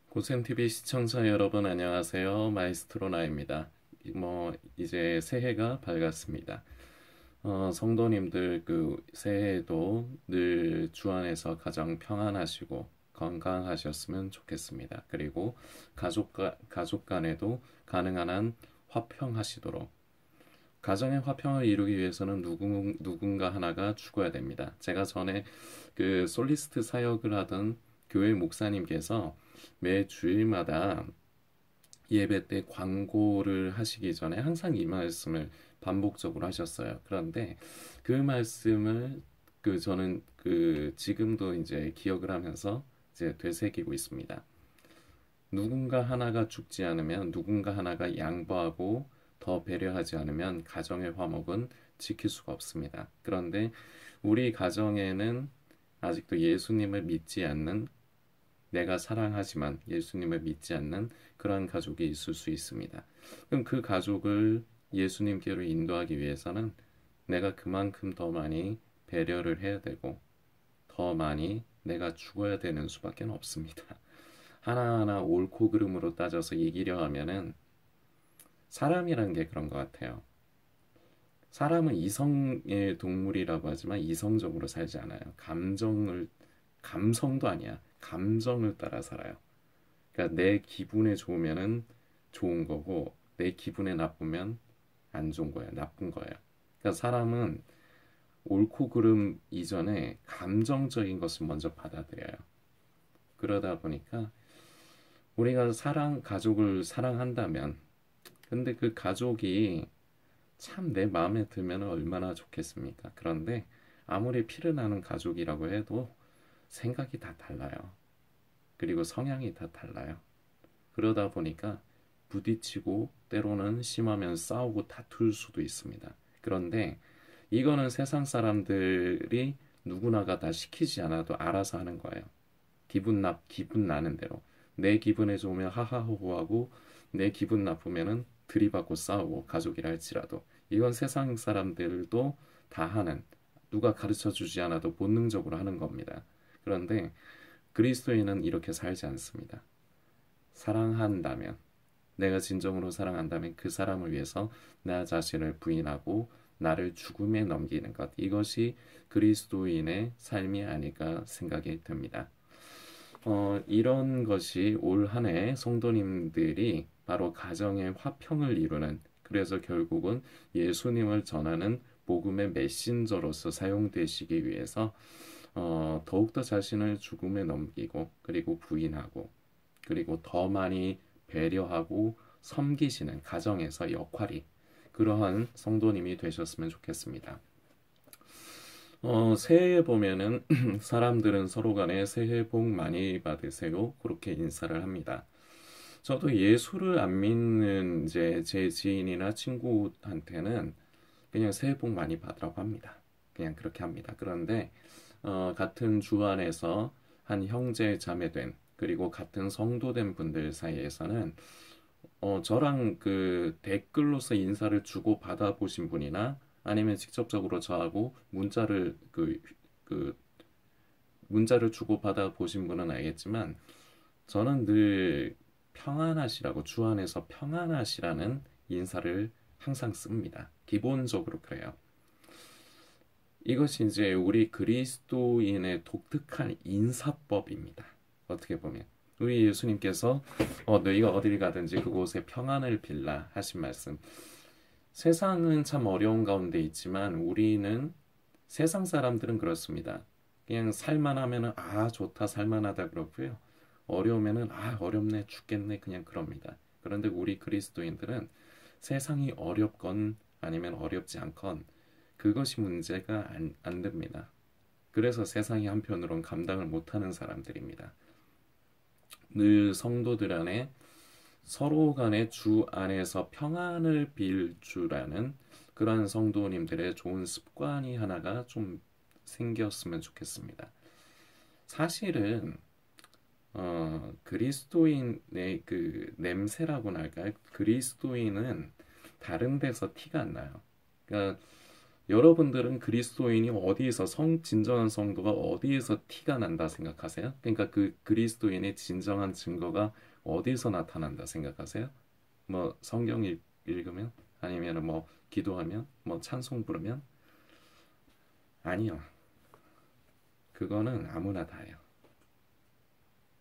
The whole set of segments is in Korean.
고센TV 시청자 여러분 안녕하세요. 마이스트로 나입니다. 이제 새해가 밝았습니다. 성도님들 새해에도 늘 주 안에서 가정 평안하시고 건강하셨으면 좋겠습니다. 그리고 가족 간에도 가능한 한 화평하시도록, 가정의 화평을 이루기 위해서는 누군가 하나가 죽어야 됩니다. 제가 전에 솔리스트 사역을 하던 교회 목사님께서 매 주일마다 예배 때 광고를 하시기 전에 항상 이 말씀을 반복적으로 하셨어요. 그런데 그 말씀을 저는 지금도 이제 기억을 하면서 이제 되새기고 있습니다. 누군가 하나가 죽지 않으면, 누군가 하나가 양보하고 더 배려하지 않으면 가정의 화목은 지킬 수가 없습니다. 그런데 우리 가정에는 아직도 예수님을 믿지 않는, 내가 사랑하지만 예수님을 믿지 않는 그러한 가족이 있을 수 있습니다. 그럼 그 가족을 예수님께로 인도하기 위해서는 내가 그만큼 더 많이 배려를 해야 되고, 더 많이 내가 죽어야 되는 수밖에 없습니다. 하나하나 옳고 그름으로 따져서 이기려 하면은, 사람이란 게 그런 것 같아요. 사람은 이성의 동물이라고 하지만 이성적으로 살지 않아요. 감성도 아니야. 감정을 따라 살아요. 그러니까 내 기분에 좋으면은 좋은 거고, 내 기분에 나쁘면 안 좋은 거예요. 나쁜 거예요. 그러니까 사람은 옳고 그름 이전에 감정적인 것을 먼저 받아들여요. 그러다 보니까 우리가 가족을 사랑한다면, 근데 그 가족이 참 내 마음에 들면 얼마나 좋겠습니까? 그런데 아무리 피를 나는 가족이라고 해도 생각이 다 달라요. 그리고 성향이 다 달라요. 그러다 보니까 부딪히고 때로는 심하면 싸우고 다툴 수도 있습니다. 그런데 이거는 세상 사람들이 누구나가 다 시키지 않아도 알아서 하는 거예요. 기분 나는 대로. 내 기분에 좋으면 하하호호하고, 내 기분 나쁘면은 들이받고 싸우고, 가족이라 할지라도. 이건 세상 사람들도 다 하는, 누가 가르쳐 주지 않아도 본능적으로 하는 겁니다. 그런데 그리스도인은 이렇게 살지 않습니다. 사랑한다면, 내가 진정으로 사랑한다면 그 사람을 위해서 나 자신을 부인하고 나를 죽음에 넘기는 것, 이것이 그리스도인의 삶이 아닐까 생각이 듭니다. 이런 것이 올 한 해 성도님들이 바로 가정의 화평을 이루는, 그래서 결국은 예수님을 전하는 복음의 메신저로서 사용되시기 위해서 더욱더 자신을 죽음에 넘기고, 그리고 부인하고, 그리고 더 많이 배려하고 섬기시는 가정에서 역할이, 그러한 성도님이 되셨으면 좋겠습니다. 새해에 보면은 사람들은 서로 간에 새해 복 많이 받으세요, 그렇게 인사를 합니다. 저도 예수를 안 믿는 이제 제 지인이나 친구한테는 그냥 새해 복 많이 받으라고 합니다. 그냥 그렇게 합니다. 그런데 같은 주 안에서 한 형제 자매된, 그리고 같은 성도된 분들 사이에서는 저랑 댓글로서 인사를 주고 받아보신 분이나, 아니면 직접적으로 저하고 그 문자를 주고 받아보신 분은 알겠지만, 저는 늘 평안하시라고, 주 안에서 평안하시라는 인사를 항상 씁니다. 기본적으로 그래요. 이것이 이제 우리 그리스도인의 독특한 인사법입니다. 어떻게 보면 우리 예수님께서 너희가 어디를 가든지 그곳에 평안을 빌라 하신 말씀. 세상은 참 어려운 가운데 있지만 우리는, 세상 사람들은 그렇습니다. 그냥 살만하면은 좋다, 살만하다 그러고요. 어려우면은 어렵네, 죽겠네, 그냥 그럽니다. 그런데 우리 그리스도인들은 세상이 어렵건 아니면 어렵지 않건 그것이 문제가 안 됩니다. 그래서 세상이 한편으론 감당을 못하는 사람들입니다. 늘 성도들 안에 서로 간에 주 안에서 평안을 빌 주라는 그러한 성도님들의 좋은 습관이 하나가 좀 생겼으면 좋겠습니다. 사실은 그리스도인의 냄새라고나 할까요? 그리스도인은 다른 데서 티가 안 나요. 그러니까 여러분들은 그리스도인이 어디에서 진정한 성도가 어디에서 티가 난다 생각하세요? 그러니까 그 그리스도인의 진정한 증거가 어디서 나타난다 생각하세요? 뭐 성경 읽으면 아니면 뭐 기도하면 뭐 찬송 부르면 아니요. 그거는 아무나 다예요.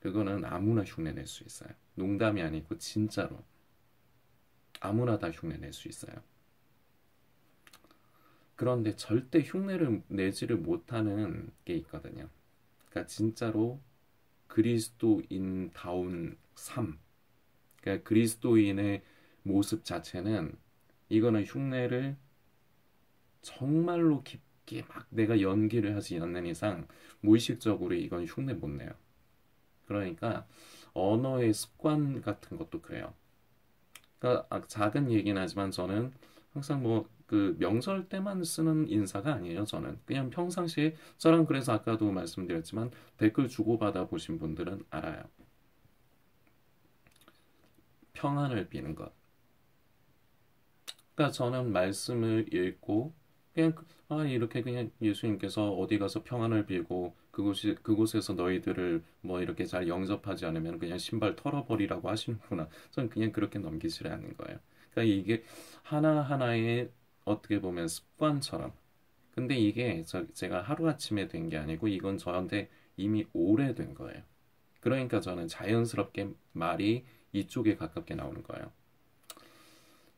그거는 아무나 흉내낼 수 있어요. 농담이 아니고 진짜로 아무나 다 흉내낼 수 있어요. 그런데 절대 흉내를 내지를 못하는 게 있거든요. 그러니까 진짜로 그리스도인다운 삶, 그러니까 그리스도인의 모습 자체는 이거는 흉내를 정말로 깊게 막 내가 연기를 하지 않는 이상 무의식적으로 이건 흉내 못 내요. 그러니까 언어의 습관 같은 것도 그래요. 그러니까 작은 얘기는 하지만 저는 항상 뭐 그 명절 때만 쓰는 인사가 아니에요. 저는 그냥 평상시에 저랑 그래서 아까도 말씀드렸지만 댓글 주고받아 보신 분들은 알아요. 평안을 비는 것. 그러니까 저는 말씀을 읽고 그냥 이렇게 그냥 예수님께서 어디 가서 평안을 빌고 그곳에서 너희들을 뭐 이렇게 잘 영접하지 않으면 그냥 신발 털어버리라고 하시는구나. 저는 그냥 그렇게 넘기지를 않는 거예요. 그러니까 이게 하나하나의 어떻게 보면 습관처럼. 근데 이게 제가 하루아침에 된 게 아니고 이건 저한테 이미 오래된 거예요. 그러니까 저는 자연스럽게 말이 이쪽에 가깝게 나오는 거예요.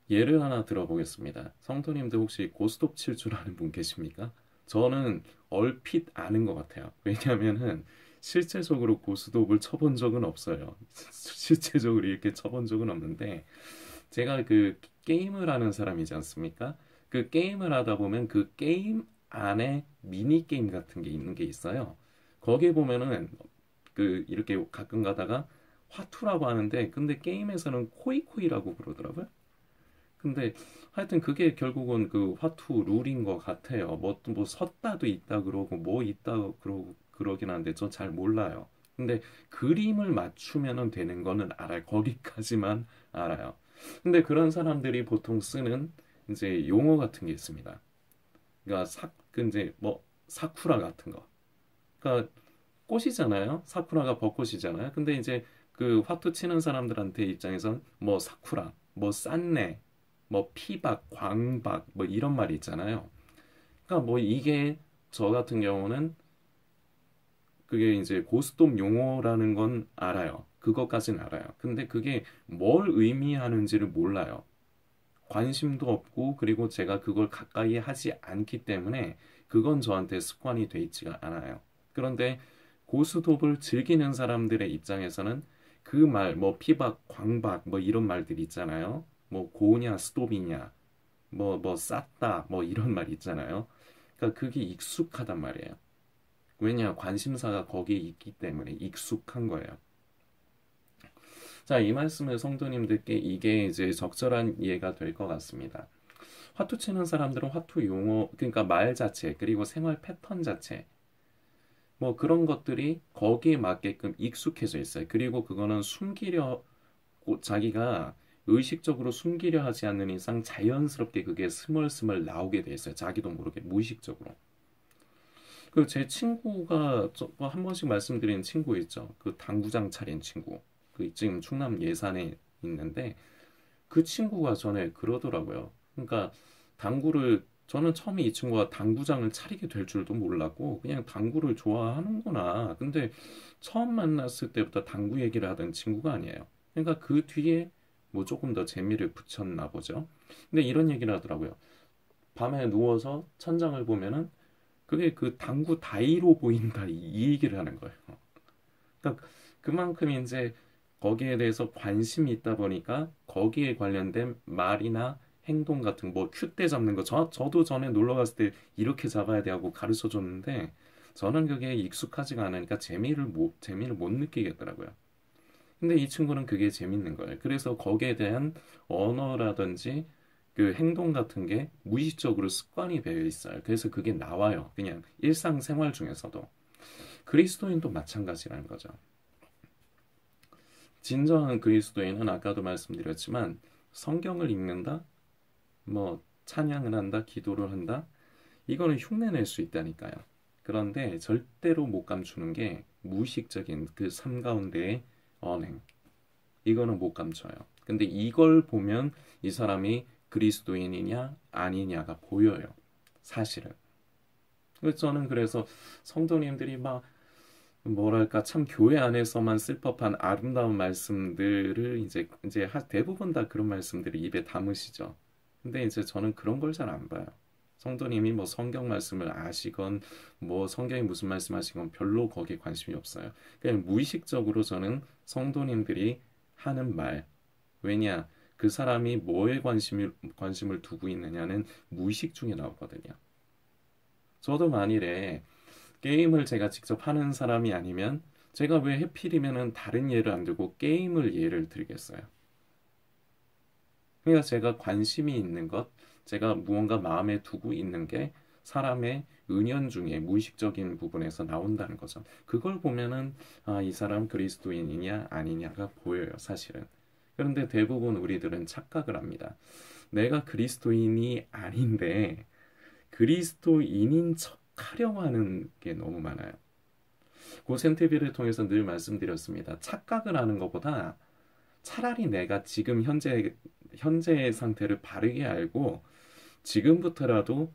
예를 하나 들어보겠습니다. 성도님들 혹시 고스톱 칠 줄 아는 분 계십니까? 저는 얼핏 아는 것 같아요. 왜냐하면은 실제적으로 고스톱을 쳐본 적은 없어요. 실제적으로 이렇게 쳐본 적은 없는데 제가 그 게임을 하는 사람이지 않습니까? 그 게임을 하다 보면 그 게임 안에 미니 게임 같은 게 있는 게 있어요. 거기에 보면은 그 이렇게 가끔 가다가 화투라고 하는데 근데 게임에서는 코이코이라고 그러더라고요. 근데 하여튼 그게 결국은 그 화투 룰인 것 같아요. 뭐 섰다도 있다 그러고 뭐 있다 그러고 그러긴 한데 저 잘 몰라요. 근데 그림을 맞추면은 되는 거는 알아요. 거기까지만 알아요. 근데 그런 사람들이 보통 쓰는 이제 용어 같은 게 있습니다. 그러니까 그 이제 뭐 사쿠라 같은 거. 그러니까 꽃이잖아요. 사쿠라가 벚꽃이잖아요. 근데 이제 그 화투 치는 사람들한테 입장에선 뭐 사쿠라, 뭐 싼내, 뭐 피박, 광박 뭐 이런 말이 있잖아요. 그러니까 뭐 이게 저 같은 경우는 그게 이제 고스톱 용어라는 건 알아요. 그것까지는 알아요. 근데 그게 뭘 의미하는지를 몰라요. 관심도 없고 그리고 제가 그걸 가까이 하지 않기 때문에 그건 저한테 습관이 돼 있지가 않아요. 그런데 고스톱을 즐기는 사람들의 입장에서는 그 말, 뭐 피박, 광박, 뭐 이런 말들이 있잖아요. 뭐 고냐, 스톱이냐, 뭐 쌌다, 뭐 이런 말 있잖아요. 그러니까 그게 익숙하단 말이에요. 왜냐, 관심사가 거기에 있기 때문에 익숙한 거예요. 자, 이 말씀을 성도님들께 이게 이제 적절한 이해가 될 것 같습니다. 화투 치는 사람들은 화투 용어, 그러니까 말 자체, 그리고 생활 패턴 자체, 뭐 그런 것들이 거기에 맞게끔 익숙해져 있어요. 그리고 그거는 자기가 의식적으로 숨기려 하지 않는 이상 자연스럽게 그게 스멀스멀 나오게 돼 있어요. 자기도 모르게 무의식적으로. 그 제 친구가 한 번씩 말씀드린 친구 있죠. 그 당구장 차린 친구. 그 지금 충남 예산에 있는데 그 친구가 전에 그러더라고요. 그러니까 당구를 저는 처음에 이 친구가 당구장을 차리게 될 줄도 몰랐고 그냥 당구를 좋아하는구나. 근데 처음 만났을 때부터 당구 얘기를 하던 친구가 아니에요. 그러니까 그 뒤에 뭐 조금 더 재미를 붙였나 보죠. 근데 이런 얘기를 하더라고요. 밤에 누워서 천장을 보면은 그게 그 당구 다이로 보인다 이 얘기를 하는 거예요. 그러니까 그만큼 이제 거기에 대해서 관심이 있다 보니까 거기에 관련된 말이나 행동 같은 뭐 큐대 잡는 거 저도 전에 놀러 갔을 때 이렇게 잡아야 돼 하고 가르쳐 줬는데 저는 그게 익숙하지가 않으니까 재미를 못 느끼겠더라고요. 근데 이 친구는 그게 재밌는 거예요. 그래서 거기에 대한 언어라든지 그 행동 같은 게 무의식적으로 습관이 되어 있어요. 그래서 그게 나와요. 그냥 일상생활 중에서도. 그리스도인도 마찬가지라는 거죠. 진정한 그리스도인은 아까도 말씀드렸지만 성경을 읽는다, 뭐 찬양을 한다, 기도를 한다. 이거는 흉내낼 수 있다니까요. 그런데 절대로 못 감추는 게 무의식적인 그 삶 가운데의 언행. 이거는 못 감춰요. 근데 이걸 보면 이 사람이 그리스도인이냐 아니냐가 보여요. 사실은. 그래서 저는 그래서 성도님들이 막 뭐랄까 참 교회 안에서만 쓸 법한 아름다운 말씀들을 이제 대부분 다 그런 말씀들을 입에 담으시죠. 근데 이제 저는 그런 걸 잘 안 봐요. 성도님이 뭐 성경 말씀을 아시건 뭐 성경이 무슨 말씀하시건 별로 거기에 관심이 없어요. 그냥 무의식적으로 저는 성도님들이 하는 말, 왜냐 그 사람이 뭐에 관심을 두고 있느냐는 무의식 중에 나오거든요. 저도 만일에 게임을 제가 직접 하는 사람이 아니면 제가 왜 해필이면은 다른 예를 안 들고 게임을 예를 들겠어요. 그러니까 제가 관심이 있는 것, 제가 무언가 마음에 두고 있는 게 사람의 은연중에 무의식적인 부분에서 나온다는 거죠. 그걸 보면은 아, 이 사람 그리스도인이냐 아니냐가 보여요, 사실은. 그런데 대부분 우리들은 착각을 합니다. 내가 그리스도인이 아닌데 그리스도인인 척 하려고 하는 게 너무 많아요. 고센티비를 통해서 늘 말씀드렸습니다. 착각을 하는 것보다 차라리 내가 지금 현재의 상태를 바르게 알고 지금부터라도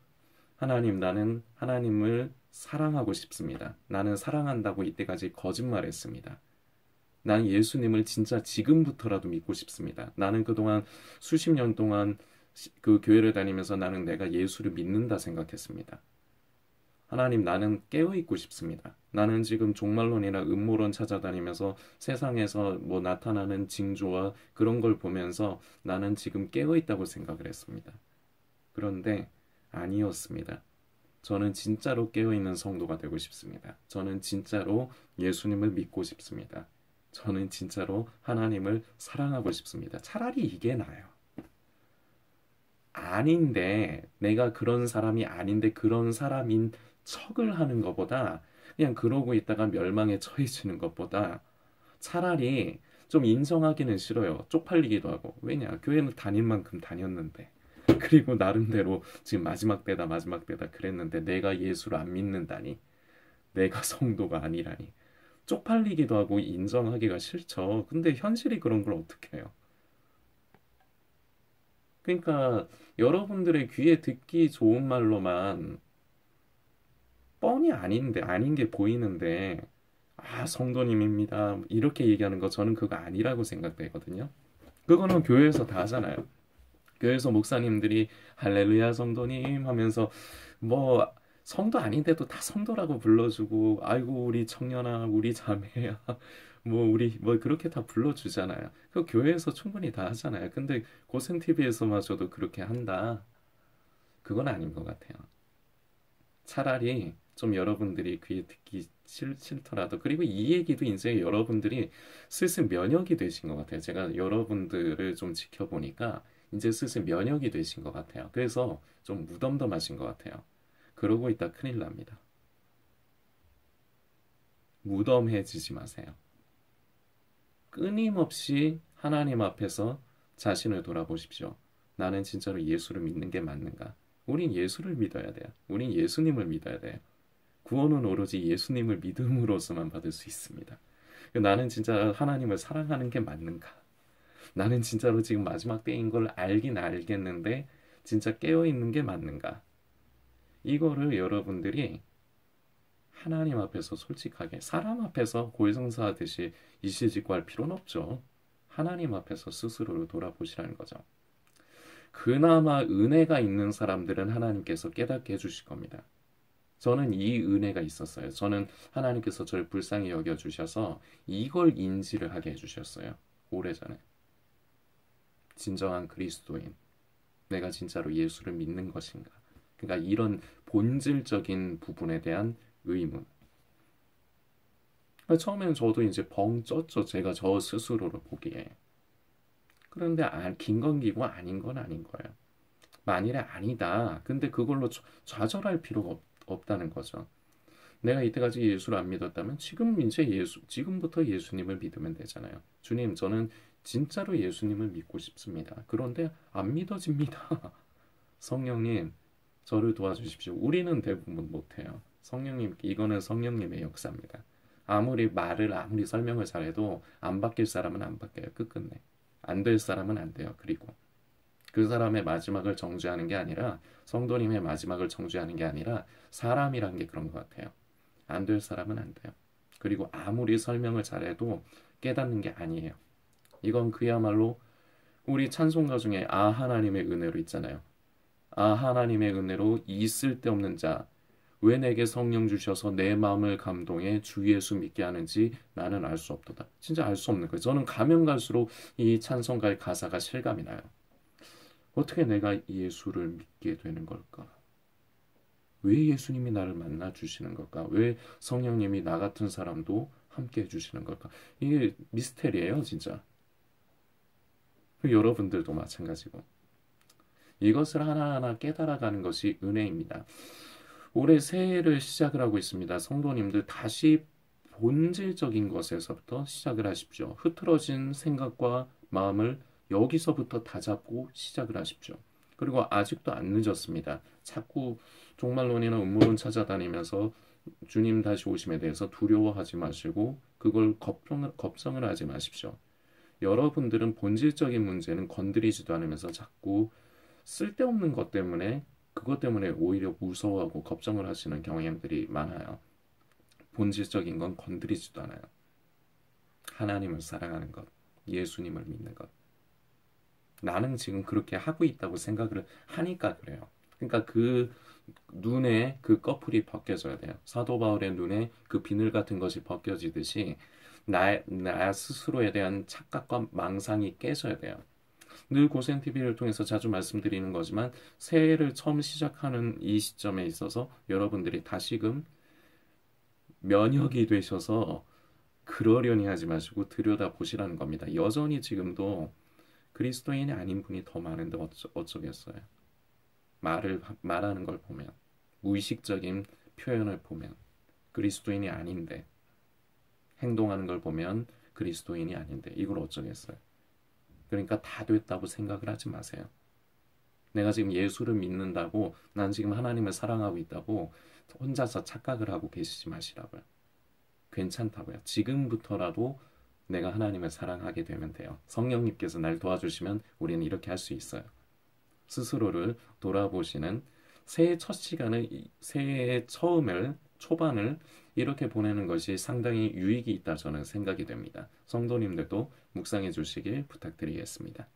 하나님, 나는 하나님을 사랑하고 싶습니다. 나는 사랑한다고 이때까지 거짓말했습니다. 나는 예수님을 진짜 지금부터라도 믿고 싶습니다. 나는 그동안 수십 년 동안 그 교회를 다니면서 나는 내가 예수를 믿는다 생각했습니다. 하나님, 나는 깨어있고 싶습니다. 나는 지금 종말론이나 음모론 찾아다니면서 세상에서 뭐 나타나는 징조와 그런 걸 보면서 나는 지금 깨어있다고 생각을 했습니다. 그런데 아니었습니다. 저는 진짜로 깨어있는 성도가 되고 싶습니다. 저는 진짜로 예수님을 믿고 싶습니다. 저는 진짜로 하나님을 사랑하고 싶습니다. 차라리 이게 나아요. 아닌데, 내가 그런 사람이 아닌데 그런 사람인 척을 하는 것보다 그냥 그러고 있다가 멸망에 처해지는 것보다 차라리 좀 인정하기는 싫어요. 쪽팔리기도 하고. 왜냐? 교회는 다닐 만큼 다녔는데. 그리고 나름대로 지금 마지막 때다 그랬는데 내가 예수를 안 믿는다니. 내가 성도가 아니라니. 쪽팔리기도 하고 인정하기가 싫죠. 근데 현실이 그런 걸 어떻게 해요? 그러니까 여러분들의 귀에 듣기 좋은 말로만 뻔히 아닌데 아닌 게 보이는데 아 성도님입니다 이렇게 얘기하는 거 저는 그거 아니라고 생각되거든요. 그거는 교회에서 다 하잖아요. 교회에서 목사님들이 할렐루야 성도님 하면서 뭐 성도 아닌데도 다 성도라고 불러주고 아이고 우리 청년아 우리 자매야 뭐 우리 뭐 그렇게 다 불러주잖아요. 그 교회에서 충분히 다 하잖아요. 근데 고센 TV에서마저도 그렇게 한다. 그건 아닌 것 같아요. 차라리 좀 여러분들이 귀에 듣기 싫더라도 그리고 이 얘기도 이제 여러분들이 슬슬 면역이 되신 것 같아요. 제가 여러분들을 좀 지켜보니까 이제 슬슬 면역이 되신 것 같아요. 그래서 좀 무덤덤하신 것 같아요. 그러고 있다 큰일 납니다. 무덤해지지 마세요. 끊임없이 하나님 앞에서 자신을 돌아보십시오. 나는 진짜로 예수를 믿는 게 맞는가? 우린 예수를 믿어야 돼요. 우린 예수님을 믿어야 돼요. 구원은 오로지 예수님을 믿음으로서만 받을 수 있습니다. 나는 진짜 하나님을 사랑하는 게 맞는가? 나는 진짜로 지금 마지막 때인 걸 알긴 알겠는데 진짜 깨어있는 게 맞는가? 이거를 여러분들이 하나님 앞에서 솔직하게 사람 앞에서 고해성사하듯이 이실직고할 필요는 없죠. 하나님 앞에서 스스로를 돌아보시라는 거죠. 그나마 은혜가 있는 사람들은 하나님께서 깨닫게 해주실 겁니다. 저는 이 은혜가 있었어요. 저는 하나님께서 저를 불쌍히 여겨주셔서 이걸 인지를 하게 해주셨어요. 오래전에. 진정한 그리스도인. 내가 진짜로 예수를 믿는 것인가. 그러니까 이런 본질적인 부분에 대한 의문. 처음에는 저도 이제 벙 쪘죠. 제가 저 스스로를 보기에. 그런데 김건기고 아닌 건 아닌 거예요. 만일에 아니다. 근데 그걸로 좌절할 필요가 없다는 거죠. 내가 이때까지 예수를 안 믿었다면 지금 이제 지금부터 예수님을 믿으면 되잖아요. 주님, 저는 진짜로 예수님을 믿고 싶습니다. 그런데 안 믿어집니다. 성령님, 저를 도와주십시오. 우리는 대부분 못해요. 성령님, 이거는 성령님의 역사입니다. 아무리 설명을 잘해도 안 바뀔 사람은 안 바뀌어요. 끝끝내. 안 될 사람은 안 돼요. 그리고 그 사람의 마지막을 정죄하는 게 아니라, 성도님의 마지막을 정죄하는 게 아니라 사람이란 게 그런 것 같아요. 안 될 사람은 안 돼요. 그리고 아무리 설명을 잘해도 깨닫는 게 아니에요. 이건 그야말로 우리 찬송가 중에 아 하나님의 은혜로 있잖아요. 아 하나님의 은혜로 이 쓸데없는 자 왜 내게 성령 주셔서 내 마음을 감동해 주 예수 믿게 하는지 나는 알 수 없도다. 진짜 알 수 없는 거예요. 저는 가면 갈수록 이 찬송가의 가사가 실감이 나요. 어떻게 내가 예수를 믿게 되는 걸까? 왜 예수님이 나를 만나 주시는 걸까? 왜 성령님이 나 같은 사람도 함께 해주시는 걸까? 이게 미스테리예요, 진짜. 여러분들도 마찬가지고. 이것을 하나하나 깨달아가는 것이 은혜입니다. 올해 새해를 시작을 하고 있습니다. 성도님들 다시 본질적인 것에서부터 시작을 하십시오. 흐트러진 생각과 마음을 여기서부터 다잡고 시작을 하십시오. 그리고 아직도 안 늦었습니다. 자꾸 종말론이나 음모론 찾아다니면서 주님 다시 오심에 대해서 두려워하지 마시고 그걸 걱정을 하지 마십시오. 여러분들은 본질적인 문제는 건드리지도 않으면서 자꾸 쓸데없는 것 때문에 그것 때문에 오히려 무서워하고 걱정을 하시는 경향들이 많아요. 본질적인 건 건드리지도 않아요. 하나님을 사랑하는 것, 예수님을 믿는 것. 나는 지금 그렇게 하고 있다고 생각을 하니까 그래요. 그러니까 그 눈에 그 꺼풀이 벗겨져야 돼요. 사도 바울의 눈에 그 비늘 같은 것이 벗겨지듯이 나 스스로에 대한 착각과 망상이 깨져야 돼요. 늘 고센TV를 통해서 자주 말씀드리는 거지만 새해를 처음 시작하는 이 시점에 있어서 여러분들이 다시금 면역이 되셔서 그러려니 하지 마시고 들여다보시라는 겁니다. 여전히 지금도 그리스도인이 아닌 분이 더 많은데 어쩌겠어요. 말하는 걸 보면, 무의식적인 표현을 보면 그리스도인이 아닌데, 행동하는 걸 보면 그리스도인이 아닌데 이걸 어쩌겠어요. 그러니까 다 됐다고 생각을 하지 마세요. 내가 지금 예수를 믿는다고, 난 지금 하나님을 사랑하고 있다고 혼자서 착각을 하고 계시지 마시라고요. 괜찮다고요. 지금부터라도 내가 하나님을 사랑하게 되면 돼요. 성령님께서 날 도와주시면 우리는 이렇게 할 수 있어요. 스스로를 돌아보시는 새해 첫 시간을, 새해의 초반을 이렇게 보내는 것이 상당히 유익이 있다 저는 생각이 됩니다. 성도님들도 묵상해 주시길 부탁드리겠습니다.